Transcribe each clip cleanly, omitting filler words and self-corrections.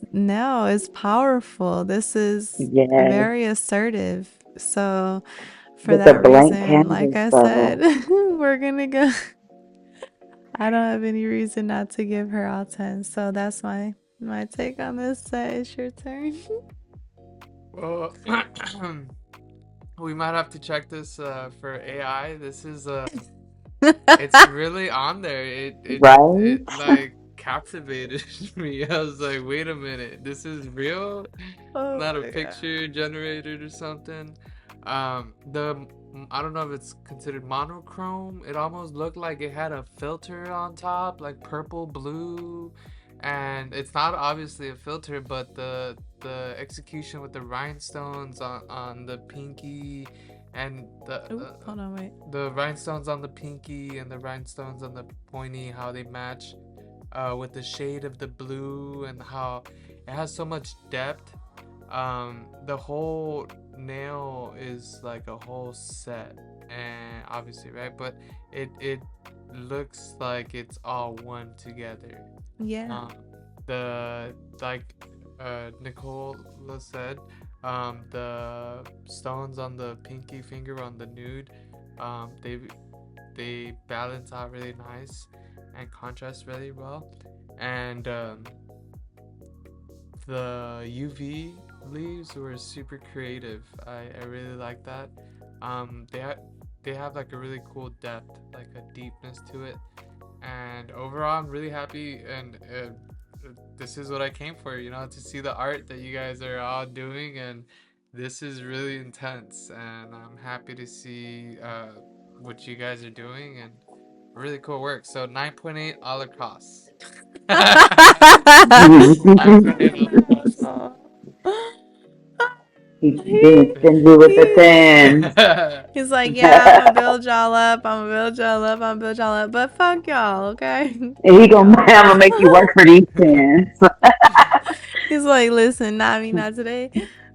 this nail is powerful. This is Yes. very assertive. So for With a that blank reason, like canvas, I said, though. we're gonna go. I don't have any reason not to give her all 10. So that's my take on this set. It's your turn. Well, we might have to check this for AI. This is it's really on there. It Right? like captivated me. I was like, wait a minute, this is real, Oh not a my god. picture generated or something. The I don't know if it's considered monochrome. It almost looked like it had a filter on top, like purple, blue, and it's not obviously a filter, but the execution with the rhinestones on the pinky and Oh, hold on, wait. the rhinestones on the pinky and the rhinestones on the pointy, how they match with the shade of the blue and how it has so much depth. The whole nail is like a whole set, and obviously, right? But it looks like it's all one together. Yeah. Um, the like Nicole said, the stones on the pinky finger on the nude, they balance out really nice and contrast really well, and the UV leaves were super creative. I really like that. They have like a really cool depth, like a deepness to it, and overall I'm really happy, and this is what I came for, to see the art that you guys are all doing, and this is really intense, and I'm happy to see what you guys are doing, and really cool work. So 9.8 all across. 9.8 all across. He's being he, stingy with the he, tens. he's like, yeah, I'm gonna build y'all up. I'm gonna build y'all up. I'm gonna build y'all up. But fuck y'all, okay? He Fuck gonna, y'all. I'm gonna make you work for these tens. He's like, listen, not me, not today.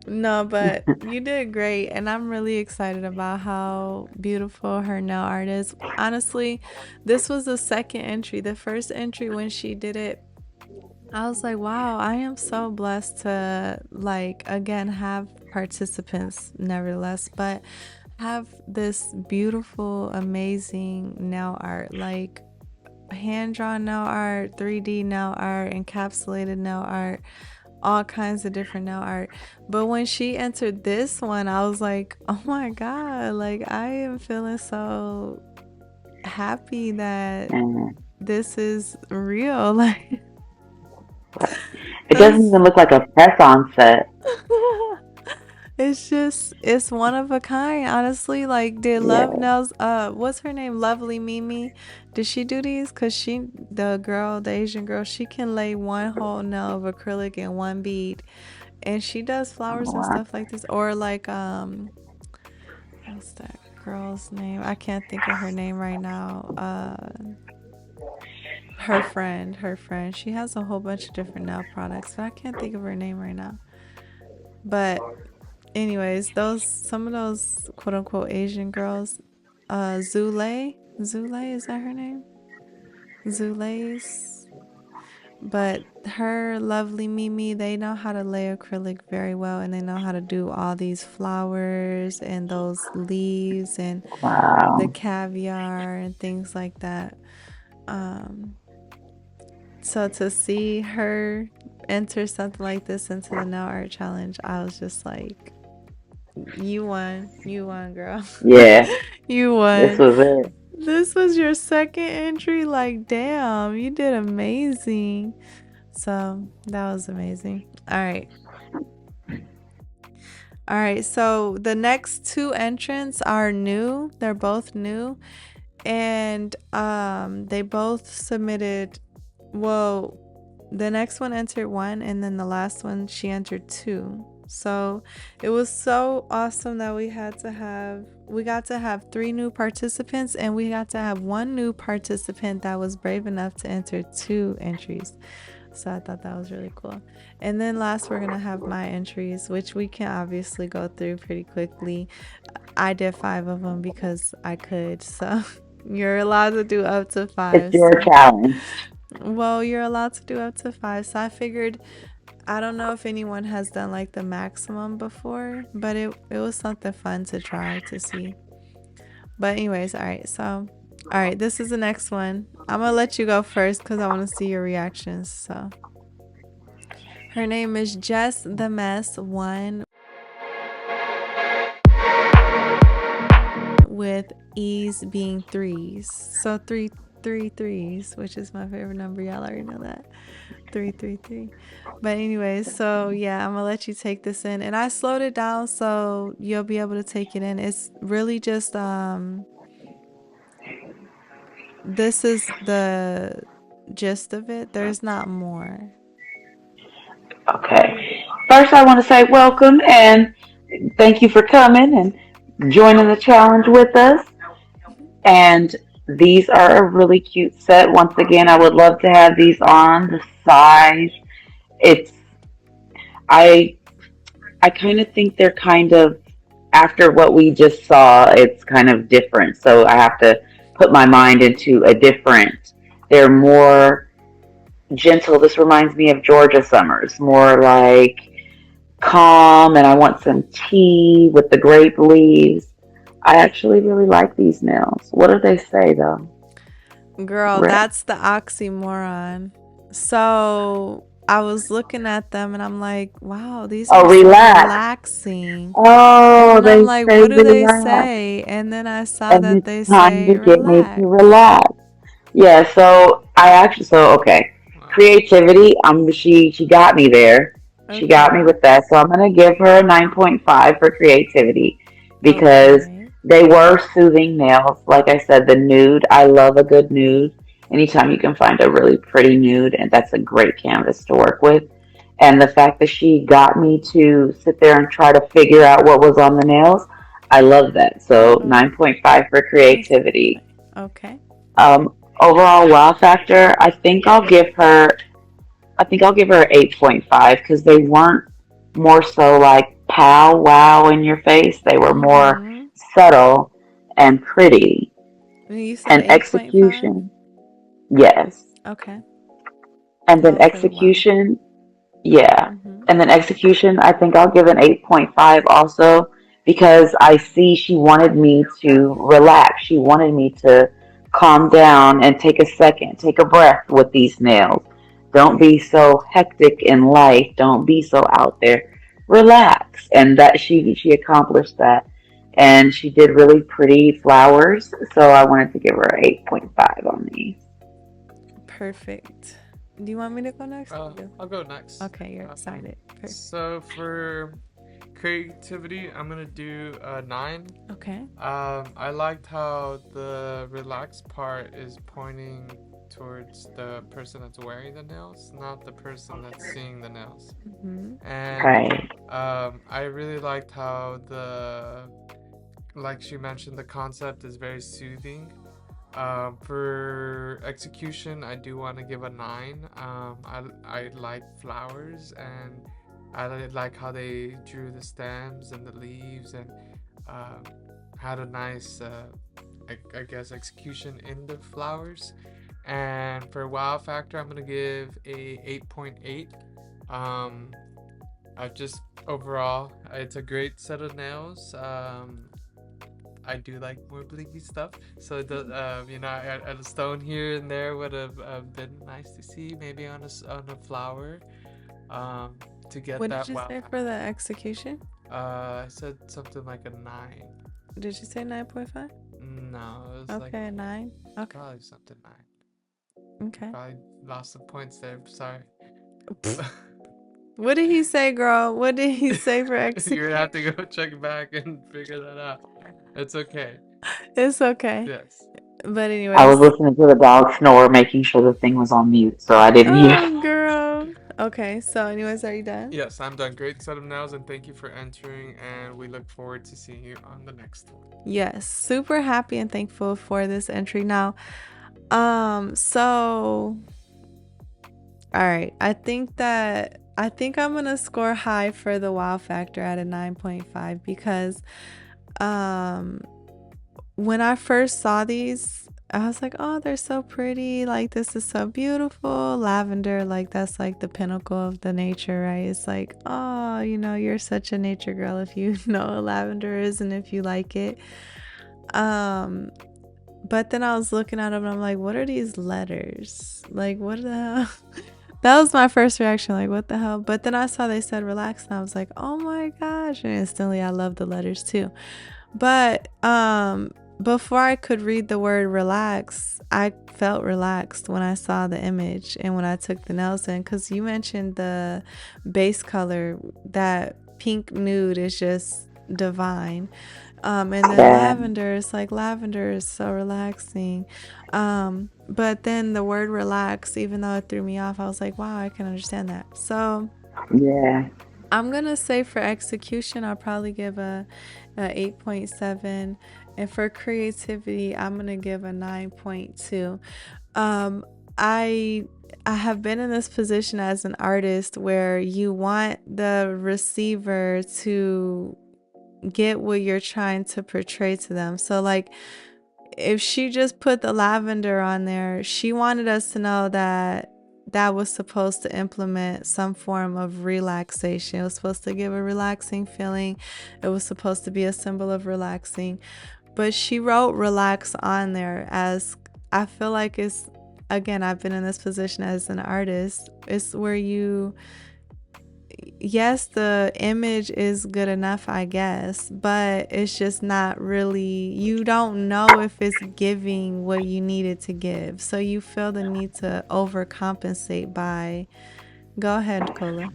No, but you did great, and I'm really excited about how beautiful her nail art is. Honestly, this was the second entry. The first entry, when she did it, I was like, wow, I am so blessed to, like, again, have participants, nevertheless, but have this beautiful, amazing nail art, like hand drawn nail art, 3D nail art, encapsulated nail art, all kinds of different nail art. But when she entered this one, I was like, oh my God, like I am feeling so happy that And this is real. Like, it doesn't that's even look like a press on set. it's just it's one of a kind, honestly. Like, did Love Yeah. Nails what's her name? Lovely Mimi. Did she do these? Cause the Asian girl, she can lay one whole nail of acrylic in one bead. And she does Oh, flowers and wow. stuff like this. Or like what's that girl's name? I can't think of her name right now. Her friend. She has a whole bunch of different nail products, but I can't think of her name right now. But anyways, those some of those quote unquote Asian girls, Zule, is that her name? Zule's. But her lovely Mimi, they know how to lay acrylic very well, and they know how to do all these flowers and those leaves and the Wow. caviar and things like that. Um, so to see her enter something like this into the Now Art Challenge, I was just like, you won, girl. Yeah, You this won. was it. This was your second entry. Like, damn, you did amazing. So that was amazing. All right. All right. So the next two entrants are new. They're both new. And they both submitted, well, the next one entered one, and then the last one she entered two. So it was so awesome that we got to have three new participants, and we got to have one new participant that was brave enough to enter two entries. So I thought that was really cool. And then last, we're gonna have my entries, which we can obviously go through pretty quickly. I did 5 of them because I could. So you're allowed to do up to It's 5. your So, challenge. well, you're allowed to do up to 5. So I figured I don't know if anyone has done like the maximum before, but it was something fun to try to see. But anyways, all right. So, all right, this is the next one. I'm gonna let you go first because I want to see your reactions. So, her name is Jess the Mess One with E's being threes. So three threes, which is my favorite number. Y'all already know that. 333. But anyways, so yeah, I'm gonna let you take this in, and I slowed it down so you'll be able to take it in. It's really just this is the gist of it. There's not more. Okay. First, I want to say welcome and thank you for coming and joining the challenge with us. And these are a really cute set. Once again, I would love to have these on. The size, it's I I kind of think they're kind of after what we just saw, it's kind of different. So I have to put my mind into a different. They're more gentle. This reminds me of Georgia summers, more like calm, and I want some tea with the grape leaves. I actually really like these nails. What do they say though? Girl, Re- that's the oxymoron. So I was looking at them and I'm like, wow, these oh, are so relax. relaxing. And Oh, then I'm they like, say what do they relax, say? And then I saw and that it's they time say to get me to relax. relax. Yeah, so I actually so okay. Wow. Creativity, she got me there. She got me Okay. with that. So I'm gonna give her a 9.5 for creativity because Okay. they were soothing nails. Like I said, the nude, I love a good nude. Anytime you can find a really pretty nude, and that's a great canvas to work with. And the fact that she got me to sit there and try to figure out what was on the nails, I love that. So Oh, 9.5 for that's creativity. okay. Overall wow factor, I think I'll give her 8.5 because they weren't more so like pow wow in your face. They were more Mm-hmm. subtle and pretty. You said And 8.5? execution, yes. Okay. And then Oh, for the wow. execution, yeah. Mm-hmm. And then execution, I think I'll give an 8.5 also because I see she wanted me to relax. She wanted me to calm down and take a second, take a breath with these nails. Don't be so hectic in life. Don't be so out there. Relax. And that she accomplished that. And she did really pretty flowers. So I wanted to give her 8.5 on these. Perfect. Do you want me to go next? I'll go next. Okay, you're excited. Perfect. So for creativity, I'm gonna do a 9. Okay. I liked how the relaxed part is pointing towards the person that's wearing the nails, not the person that's seeing the nails. Mm-hmm. And Right. I really liked how like she mentioned, the concept is very soothing. For execution, I do want to give a 9. I like flowers, and I like how they drew the stems and the leaves, and um, had a nice, I guess, execution in the flowers. And for wow factor, I'm gonna give a 8.8. Um, I just overall, it's a great set of nails. I do like more blinky stuff, so a stone here and there would have been nice to see, maybe on a flower, um, to get What did that you wow say for factor. the execution? I said something like a 9. Did you say 9.5? No, it was like Okay, 9. Okay. probably something 9. Okay. Probably lost some points there. Sorry. What did he say, girl? What did he say for You're gonna execution? have to go check back and figure that out. It's okay. It's okay. Yes. But I was anyways. listening to the dog snore, making sure the thing was on mute, so I didn't hear. Oh, girl. Okay, so anyways, are you done? Yes, I'm done. Great set of nails, and thank you for entering. And we look forward to seeing you on the next one. Yes, super happy and thankful for this entry. Now, so all right, I think I'm gonna score high for the wow factor at a 9.5 because um when I first saw these, I was like, oh, they're so pretty. Like, this is so beautiful. Lavender, like, that's like the pinnacle of the nature, right? It's like, oh, you're such a nature girl if you know what lavender is and if you like it. Um, but then I was looking at them and I'm like, what are these letters? Like, what the hell? That was my first reaction, like, what the hell? But then I saw they said relax and I was like, oh my gosh. And instantly I love the letters too. But before I could read the word relax, I felt relaxed when I saw the image and when I took the nails in, because you mentioned the base color, that pink nude is just divine. And then Yeah. lavender, it's like lavender is so relaxing. But then the word relax, even though it threw me off, I was like, wow, I can understand that. So Yeah. I'm gonna say for execution, I'll probably give a 8.7, and for creativity, I'm gonna give a 9.2. Um, I I have been in this position as an artist where you want the receiver to get what you're trying to portray to them. So like, if she just put the lavender on there, she wanted us to know that that was supposed to implement some form of relaxation. It was supposed to give a relaxing feeling. It was supposed to be a symbol of relaxing. But she wrote relax on there, as I feel like it's, again, I've been in this position as an artist. It's where yes, the image is good enough, I guess, but it's just not really, you don't know if it's giving what you need it to give. So you feel the need to overcompensate by, go ahead, Cola.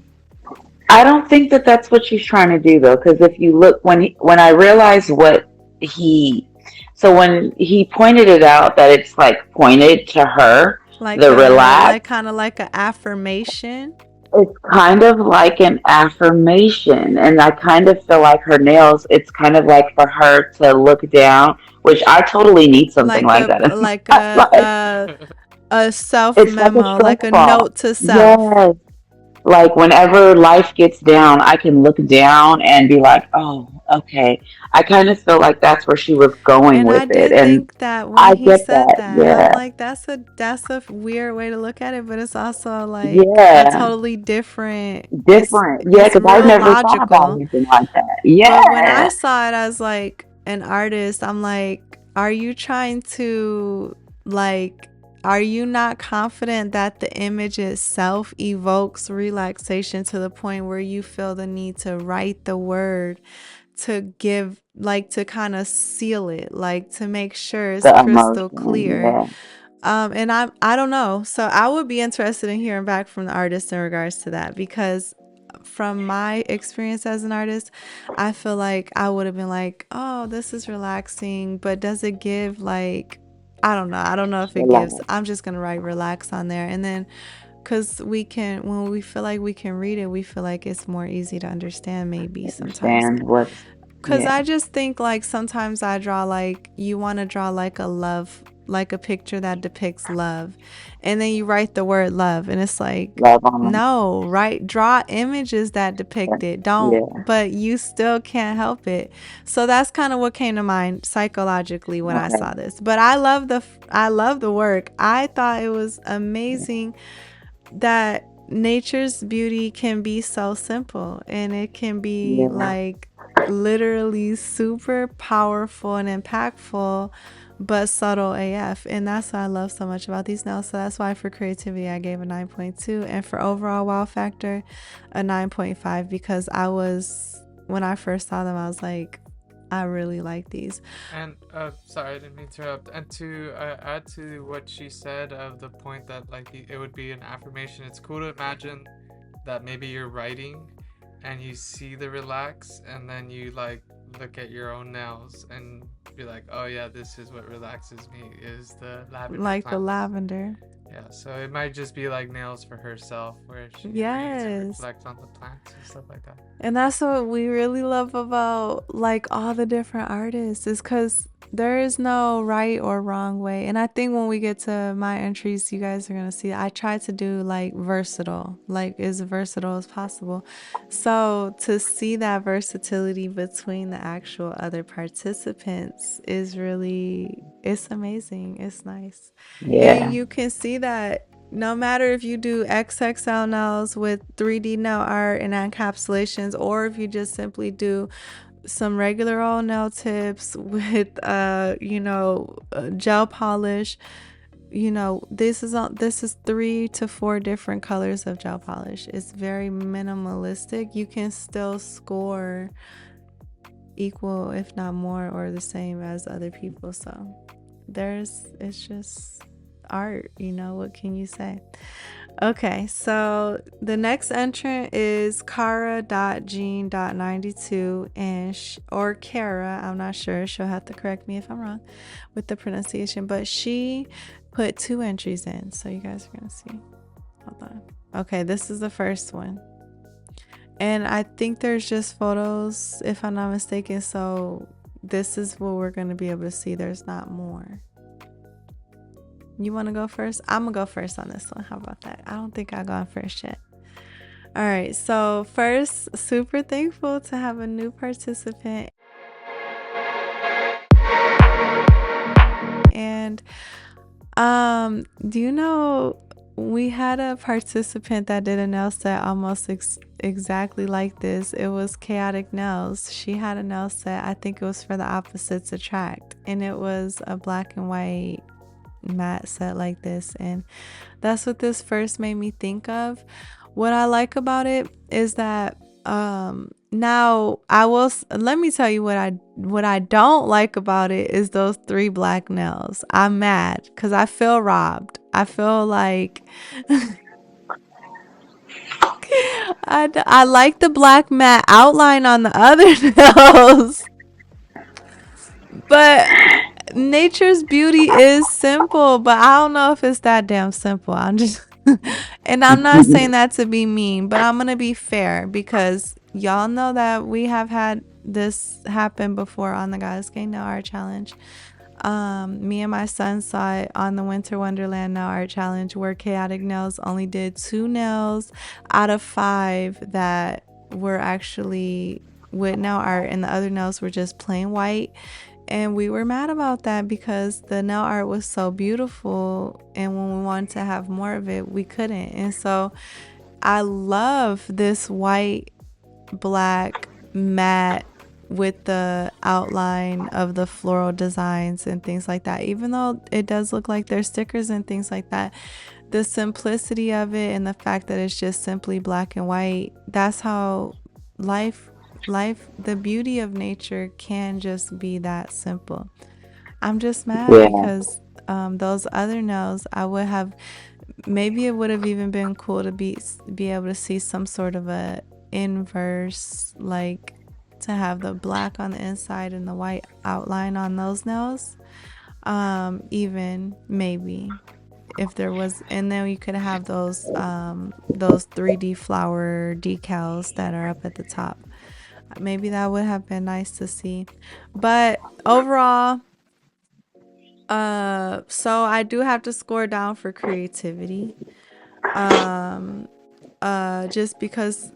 I don't think that that's what she's trying to do though, because if you look when I realized what he, so when he pointed it out that it's like pointed to her, the Like relax, kind of like a affirmation, it's kind of like an affirmation, and I kind of feel like her nails. It's kind of like for her to look down, which I totally need something like like a that in like my a life. self It's like a memo, stress like a ball. note to self. Yes. Like whenever life gets down, I can look down and be like, "Oh, okay." I kind of feel like that's where she was going And I with it, did and think that when I he get said that. that, I'm Yeah, like, that's a weird way to look at it, but it's also like a yeah, totally different. It's different. Yeah, it's because I real never thought about logical. anything like that. But when I Yeah, saw it as like an artist, I'm like, are you trying to, like, are you not confident that the image itself evokes relaxation to the point where you feel the need to write the word to give, like, to kind of seal it, like to make sure it's the crystal emotion. clear? Yeah, And I don't know. So I would be interested in hearing back from the artist in regards to that, because from my experience as an artist, I feel like I would have been like, "Oh, this is relaxing," but does it give, like, I don't know. I don't know if it gives. relax, I'm just going to write relax on there, and then cuz we can, when we feel like we can read it, we feel like it's more easy to understand maybe sometimes. understand what's. Cause Yeah, I just think like sometimes I draw, like, you want to draw like a love, like a picture that depicts love, and then you write the word love, and it's like, love on no, right? Draw images that depict them. it. Don't, Yeah, but you still can't help it. So that's kind of what came to mind psychologically when I okay, saw this. But I love the work. I thought it was amazing that nature's beauty can be so simple, and it can be yeah, like literally super powerful and impactful, but subtle AF. And that's what I love so much about these nails. So that's why for creativity I gave a 9.2, and for overall wow factor a 9.5, because when I first saw them I was like, I really like these. And sorry, I didn't mean to interrupt. And to add to what she said of the point that like it would be an affirmation, it's cool to imagine that maybe you're writing and you see the relax, and then you like look at your own nails and be like, oh yeah, this is what relaxes me, is the lavender Like the plants. lavender. Yeah, so it might just be like nails for herself, where she reads and Yes. reflects on the plants and stuff like that. And that's what we really love about like all the different artists, is because there is no right or wrong way. And I think when we get to my entries, you guys are going to see I try to do like versatile, like as versatile as possible. So to see that versatility between the actual other participants is really, it's amazing. It's nice. And Yeah. you can see that no matter if you do XXL nails with 3D nail art and encapsulations, or if you just simply do some regular old nail tips with gel polish. This is 3 to 4 different colors of gel polish. It's very minimalistic. You can still score equal, if not more or the same as other people. So it's just art, what can you say? Okay, so the next entrant is Kara.Jean.92 and or Kara, I'm not sure. She'll have to correct me if I'm wrong with the pronunciation, but she put 2 entries in, so you guys are gonna see. Hold on. Okay, this is the first one, and I think there's just photos, if I'm not mistaken. So this is what we're gonna be able to see. There's not more. You want to go first? I'm going to go first on this one. How about that? I don't think I've gone first yet. All right. So first, super thankful to have a new participant. And do you know, we had a participant that did a nail set almost exactly like this. It was Chaotic Nails. She had a nail set. I think it was for the Opposites Attract. And it was a black and white matte set like this, and that's what this first made me think of. What I like about it is that now let me tell you what I don't like about it is those 3 black nails. I'm mad because I feel robbed. I feel like I like the black matte outline on the other nails, but nature's beauty is simple, but I don't know if it's that damn simple. I'm just and I'm not saying that to be mean, but I'm gonna be fair because y'all know that we have had this happen before on the Guys Gang Nail Art Challenge. Me and my son saw it on the Winter Wonderland Nail Art Challenge, where Chaotic Nails only did 2 nails out of 5 that were actually with nail art, and the other nails were just plain white. And we were mad about that because the nail art was so beautiful, and when we wanted to have more of it, we couldn't. And so I love this white, black, matte with the outline of the floral designs and things like that. Even though it does look like there's stickers and things like that, the simplicity of it and the fact that it's just simply black and white, that's how life, the beauty of nature can just be that simple. I'm just mad because those other nails, I would have, maybe it would have even been cool to be able to see some sort of a inverse, like to have the black on the inside and the white outline on those nails. Even maybe if there was, and then you could have those 3D flower decals that are up at the top. Maybe that would have been nice to see. But overall, so I do have to score down for creativity. Just because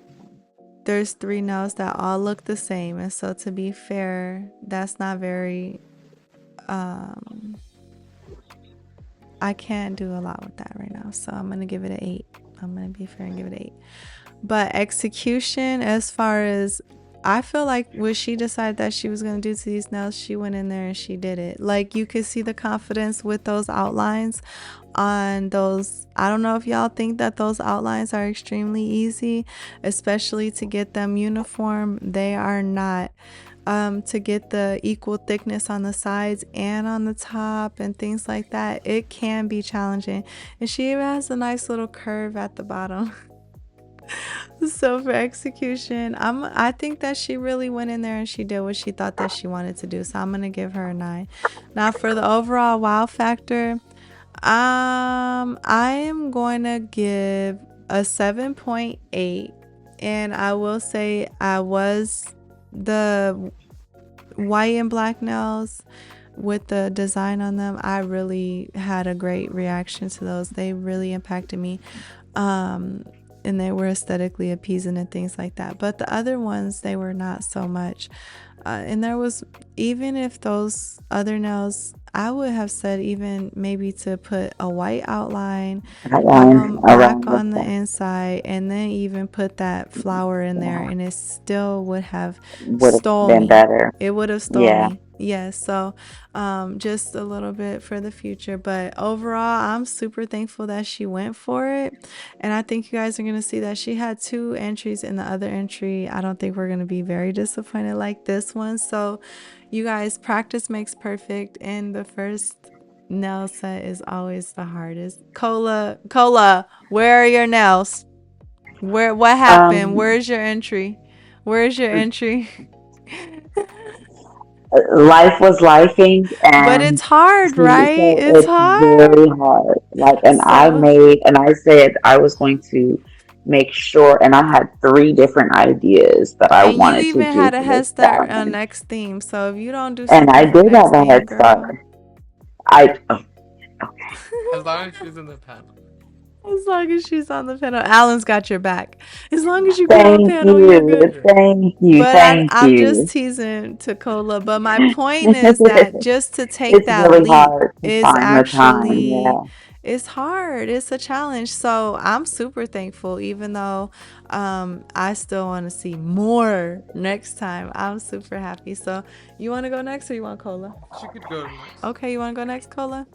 there's 3 nails that all look the same, and so to be fair, that's not very I can't do a lot with that right now, so I'm gonna give it an 8. I'm gonna be fair and give it an 8. But execution, as far as, I feel like what she decided that she was going to do to these nails, she went in there and she did it. Like, you could see the confidence with those outlines on those. I don't know if y'all think that those outlines are extremely easy, especially to get them uniform. They are not. To get the equal thickness on the sides and on the top and things like that, it can be challenging. And she even has a nice little curve at the bottom. So for execution, I think that she really went in there and she did what she thought that she wanted to do. So I'm gonna give her a 9. Now for the overall wow factor, I am going to give a 7.8, and I will say I was the white and black nails. with the design on them, I really had a great reaction to those. They really impacted me. Um, and they were aesthetically appeasing and things like that. But the other ones, they were not so much. And there was, even if those other nails, I would have said even maybe to put a white outline, have Outline them black around the on the thing. inside, and then even put that flower in there, Yeah, and it still would have would have stole been me. better. It would have stole Yeah. me. Yes, so just a little bit for the future. But overall, I'm super thankful that she went for it. And I think you guys are going to see that she had 2 entries in the other entry. I don't think we're going to be very disappointed like this one. So, you guys, practice makes perfect. And the first nail set is always the hardest. Cola, where are your nails? What happened? Um, Where's your entry? Where's your entry? Life was lifing, But it's and hard, right? so It's it's hard. very hard. Like, and I So, made, and I said I was going to make sure, and I had three different ideas that I and you wanted to even do had a for this head start on challenge. next theme. So if you don't do And I something for did next have a theme, head start. girl. I, oh, okay. As long as she's in the panel. As long as she's on the panel, Alan's got your back. As long as you get on Thank panel, you're you. good. Thank you. But Thank I'm just you. teasing Tacola. But my point is that just to take It's that really leap hard to is find the time. actually, Yeah. it's hard. It's a challenge. So I'm super thankful, even though I still want to see more next time. I'm super happy. So you want to go next or you want Cola? She could go next. Okay, you want to go next, Cola?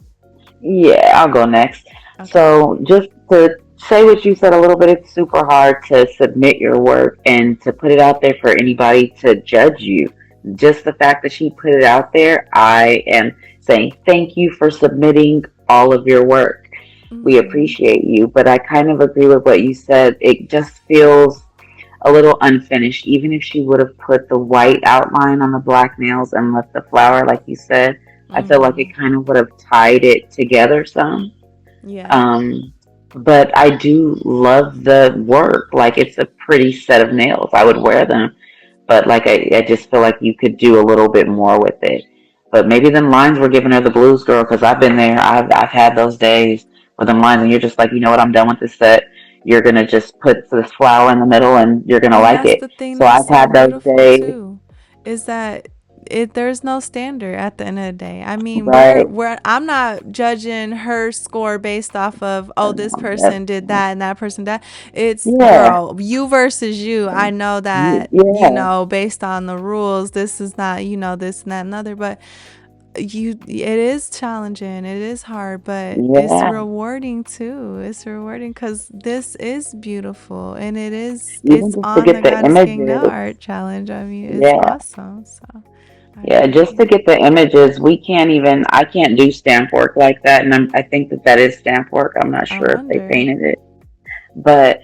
Yeah, I'll go next. Okay. So, just to say what you said a little bit, it's super hard to submit your work and to put it out there for anybody to judge you. Just the fact that she put it out there, I am saying thank you for submitting all of your work. We Mm-hmm. appreciate you. But I kind of agree with what you said. It just feels a little unfinished. Even if she would have put the white outline on the black nails and left the flower, like you said, I feel like Mm-hmm. it kind of would have tied it together some. Yeah. Um, but I do love the work. Like, it's a pretty set of nails. I would wear them, but like I just feel like you could do a little bit more with it. But maybe them lines were giving her the blues, girl, because I've been there. I've had those days with them lines, and you're just like, you know what, I'm done with this set. You're gonna just put this flower in the middle, and you're gonna And like that's it. the thing So that's I've so had those beautiful days, too, is that there's no standard at the end of the day. I mean, right? I'm not judging her score based off of, oh, this That's, person did that and that person that. It's, yeah, girl, you versus you. I know that, yeah, based on the rules, this is not, this and that and other, but it is challenging, it is hard, but it's yeah. rewarding too. It's rewarding because this is beautiful, and Even it's just to on the get the Goddess King Nail images, Art Challenge. I mean, it's yeah. awesome. So I Yeah, like just to it. get the images, I can't do stamp work like that. And I think that that is stamp work. I'm not I sure if they wonder. painted it, but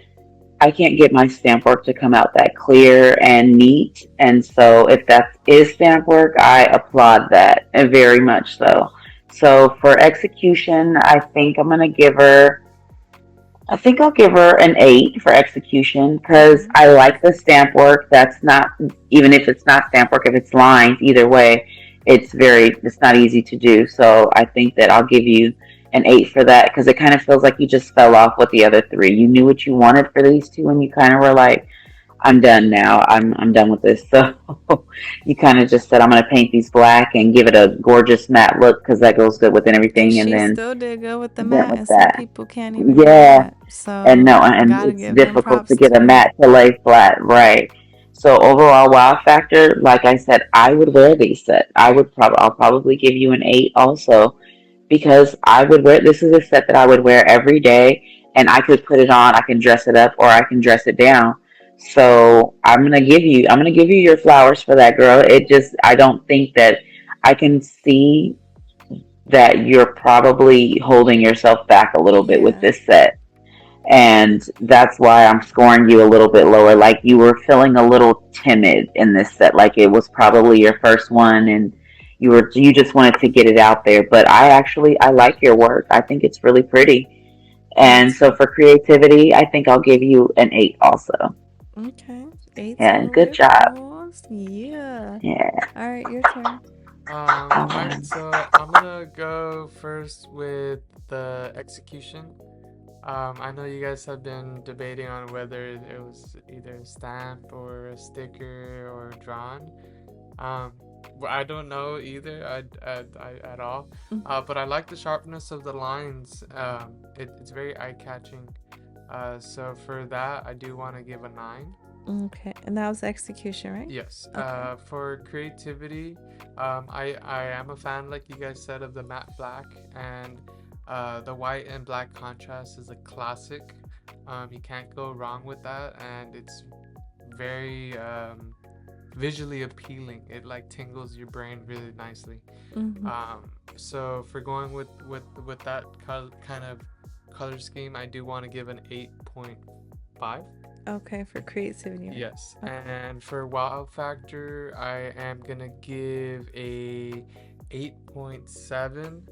I can't get my stamp work to come out that clear and neat. And so if that is stamp work, I applaud that very much so. So for execution, I think I'll give her an 8 for execution because Mm-hmm. I like the stamp work. That's not, even if it's not stamp work, if it's lines, either way, it's not easy to do. So I think that I'll give you an 8 for that because it kind of feels like you just fell off with the other three. You knew what you wanted for these two and you kind of were like, I'm done now. I'm done with this. So you kind of just said, I'm going to paint these black and give it a gorgeous matte look because that goes good within And everything. And she then still did good with the went mat, with and some that. people can't even do Yeah, that. and So no, and gotta it's give them difficult to props get a too. mat to lay flat, right? So overall wow factor, like I said, I would wear these set. I'll probably give you an 8 also because I would wear this is a set that I would wear every day and I could put it on, I can dress it up or I can dress it down. So I'm gonna give you your flowers for that, girl. I don't think that I can see that you're probably holding yourself back a little bit with Yeah. this set, and that's why I'm scoring you a little bit lower. Like you were feeling a little timid in this set, like it was probably your first one, and you just wanted to get it out there. But I like your work. I think it's really pretty, Me and so too. for creativity, I think I'll give you an 8 also. Okay. Eight's Yeah, all the good way job. across. Yeah. Yeah. All right, your turn. All All right. right, so I'm gonna go first with the execution. I know you guys have been debating on whether it was either a stamp or a sticker or drawn. Um, I don't know either at all. But I like the sharpness of the lines. It's very eye-catching. So for that, I do want to give a 9. Okay, and that was execution, right? Yes. Okay. For creativity, I am a fan, like you guys said, of the matte black, and the white and black contrast is a classic. You can't go wrong with that, and it's very visually appealing. It like tingles your brain really nicely. Mm-hmm. So for going with that kind of color scheme, I do want to give an 8.5. Okay, for creativity, right? Yes, Okay. and for wow factor, I am gonna give a 8.7.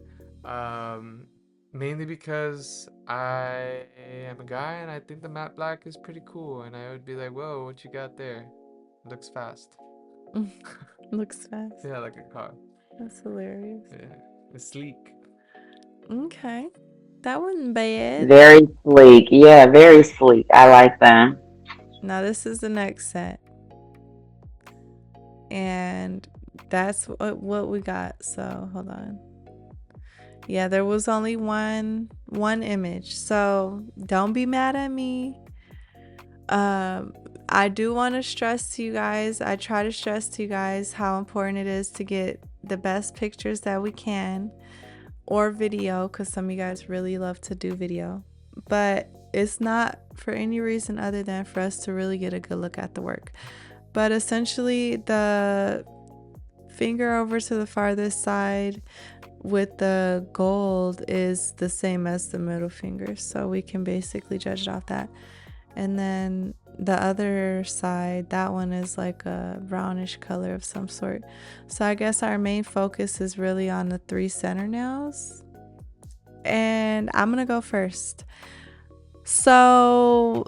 Mainly because I am a guy and I think the matte black is pretty cool, and I would be like, "Whoa, what you got there? Looks fast." Looks fast. Yeah, like a car. That's hilarious. Yeah, it's sleek. Okay. That wasn't bad. Very sleek. Yeah, very sleek. I like that. Now this is the next set. And that's what we got. So hold on. Yeah, there was only one image. So don't be mad at me. I do want to stress to you guys, I try to stress to you guys how important it is to get the best pictures that we can, or video, because some of you guys really love to do video, but it's not for any reason other than for us to really get a good look at the work. But essentially, the finger over to the farthest side with the gold is the same as the middle finger, so we can basically judge it off that. And then the other side, that one is like a brownish color of some sort. So I guess our main focus is really on the 3 center nails. And I'm gonna go first. So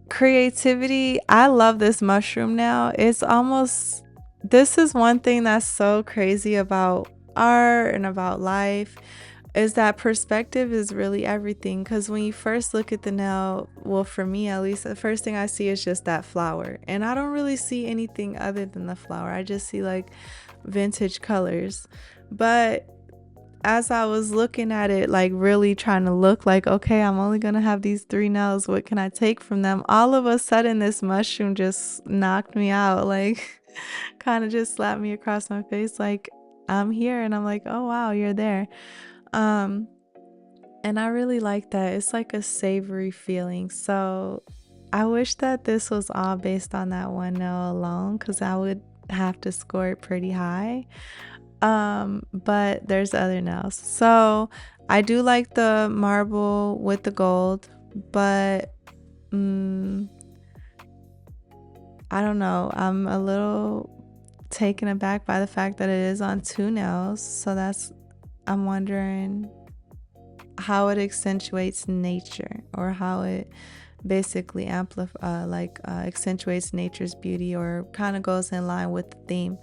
creativity, I love this mushroom now. It's almost, this is one thing that's so crazy about art and about life, is that perspective is really everything. Because when you first look at the nail, well, for me at least, the first thing I see is just that flower, and I don't really see anything other than the flower. I just see like vintage colors. But as I was looking at it, like really trying to look like, okay, I'm only gonna have these 3 nails, what can I take from them, all of a sudden this mushroom just knocked me out, like kind of just slapped me across my face, like I'm here. And I'm like, oh wow, you're there. um and I really like that. It's like a savory feeling. So I wish that this was all based on that one nail alone, because I would have to score it pretty high. But there's other nails. So I do like the marble with the gold, but I don't know. I'm a little taken aback by the fact that it is on 2 nails. So I'm wondering how it accentuates nature, or how it basically accentuates nature's beauty, or kind of goes in line with the theme.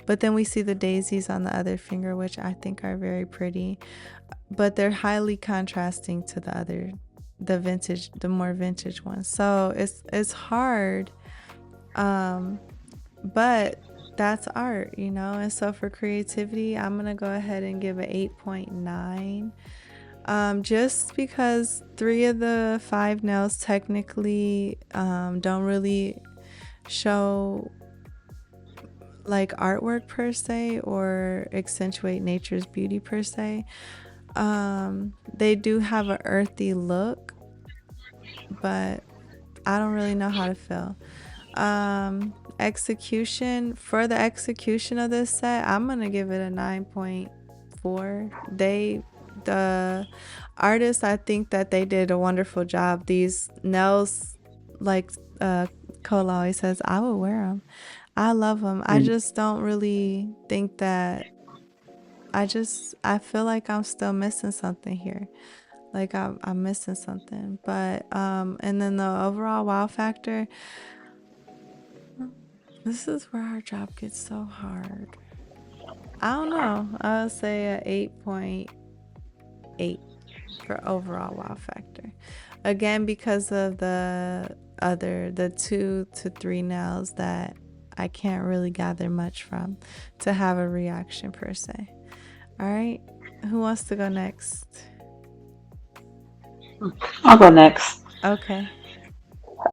But then we see the daisies on the other finger, which I think are very pretty, but they're highly contrasting to the more vintage ones. So it's hard, but that's art, And so for creativity, I'm gonna go ahead and give it 8.9. Just because 3 of the 5 nails technically don't really show like artwork per se, or accentuate nature's beauty per se. They do have an earthy look, but I don't really know how to feel. Execution, for the execution of this set, I'm gonna give it a 9.4. The artists, I think that they did a wonderful job. These nails, like Cole always says, I would wear them. I love them. I just don't really think that, I feel like I'm still missing something here. Like I'm missing something. But and then the overall wow factor, This is where our job gets so hard. I don't know. I'll say a 8.8 for overall wow factor. Again, because of the 2 to 3 nails that I can't really gather much from to have a reaction per se. All right, who wants to go next? I'll go next. Okay.